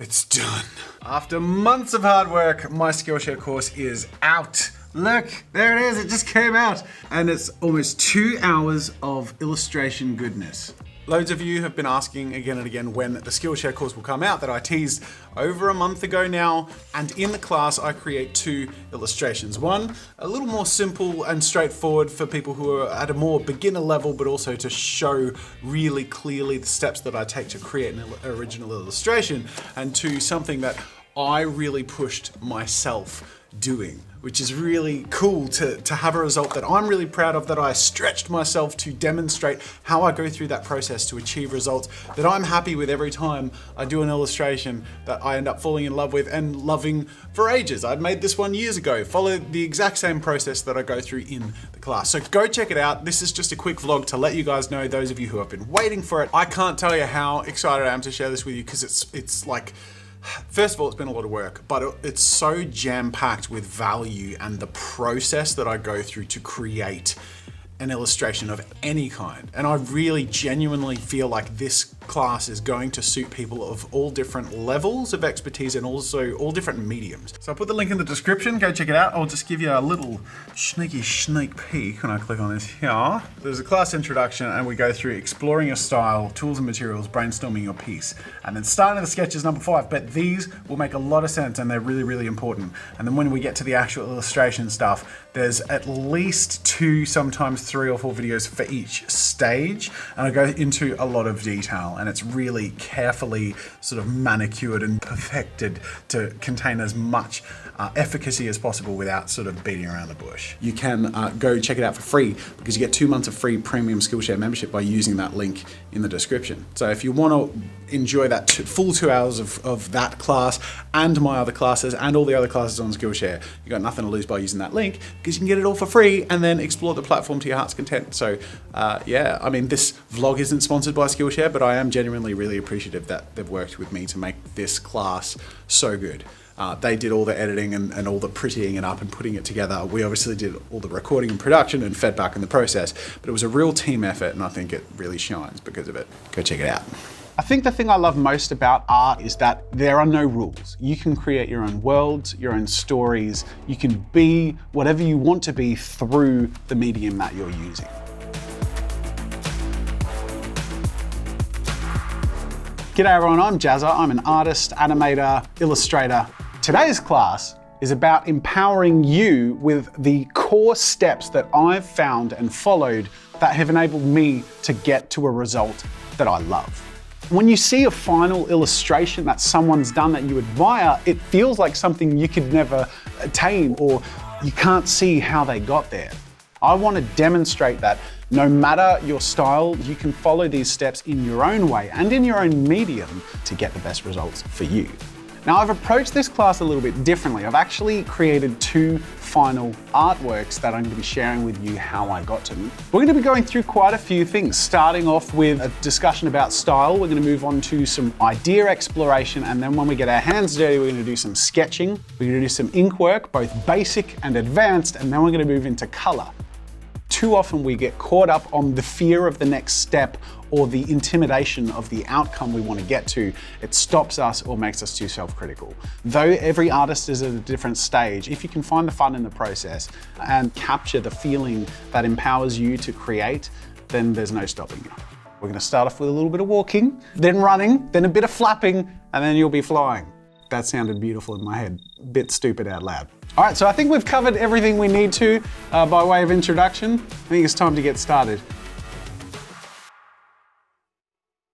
It's done. After months of hard work, my Skillshare course is out. Look, there it is, it just came out. And it's almost 2 hours of illustration goodness. Loads of you have been asking again and again when the Skillshare course will come out that I teased over a month ago now. And in the class, I create 2 illustrations. One, a little more simple and straightforward for people who are at a more beginner level, but also to show really clearly the steps that I take to create an original illustration. And 2, something that I really pushed myself doing, which is really cool to have a result that I'm really proud of, that I stretched myself to demonstrate how I go through that process to achieve results that I'm happy with every time I do an illustration that I end up falling in love with and loving for ages. I'd made this one years ago, followed the exact same process that I go through in the class. So go check it out. This is just a quick vlog to let you guys know, those of you who have been waiting for it. I can't tell you how excited I am to share this with you because it's like, first of all, it's been a lot of work, but it's so jam-packed with value and the process that I go through to create an illustration of any kind. And I really genuinely feel like this class is going to suit people of all different levels of expertise and also all different mediums. So I'll put the link in the description, go check it out. I'll just give you a little sneak peek when I click on this here. There's a class introduction and we go through exploring your style, tools and materials, brainstorming your piece. And then starting the sketch is number 5, but these will make a lot of sense and they're really, really important. And then when we get to the actual illustration stuff, there's at least 2, sometimes 3 or 4 videos for each stage. And I go into a lot of detail and it's really carefully sort of manicured and perfected to contain as much efficacy as possible without sort of beating around the bush. You can go check it out for free because you get 2 months of free premium Skillshare membership by using that link in the description. So if you want to enjoy that full 2 hours of that class and my other classes and all the other classes on Skillshare, you got nothing to lose by using that link because you can get it all for free and then explore the platform to your heart's content. So yeah, I mean, this vlog isn't sponsored by Skillshare, but I am genuinely really appreciative that they've worked with me to make this class so good. They did all the editing and all the prettying it up and putting it together. We obviously did all the recording and production and fed back in the process, but it was a real team effort and I think it really shines because of it. Go check it out. I think the thing I love most about art is that there are no rules. You can create your own worlds, your own stories. You can be whatever you want to be through the medium that you're using. G'day everyone, I'm Jazza. I'm an artist, animator, illustrator. Today's class is about empowering you with the core steps that I've found and followed that have enabled me to get to a result that I love. When you see a final illustration that someone's done that you admire, it feels like something you could never attain or you can't see how they got there. I want to demonstrate that no matter your style, you can follow these steps in your own way and in your own medium to get the best results for you. Now, I've approached this class a little bit differently. I've actually created 2 final artworks that I'm going to be sharing with you how I got to them. We're going to be going through quite a few things, starting off with a discussion about style. We're going to move on to some idea exploration, and then when we get our hands dirty, we're going to do some sketching. We're going to do some ink work, both basic and advanced, and then we're going to move into color. Too often we get caught up on the fear of the next step or the intimidation of the outcome we want to get to. It stops us or makes us too self-critical. Though every artist is at a different stage, if you can find the fun in the process and capture the feeling that empowers you to create, then there's no stopping you. We're going to start off with a little bit of walking, then running, then a bit of flapping, and then you'll be flying. That sounded beautiful in my head, a bit stupid out loud. All right, so I think we've covered everything we need to by way of introduction. I think it's time to get started.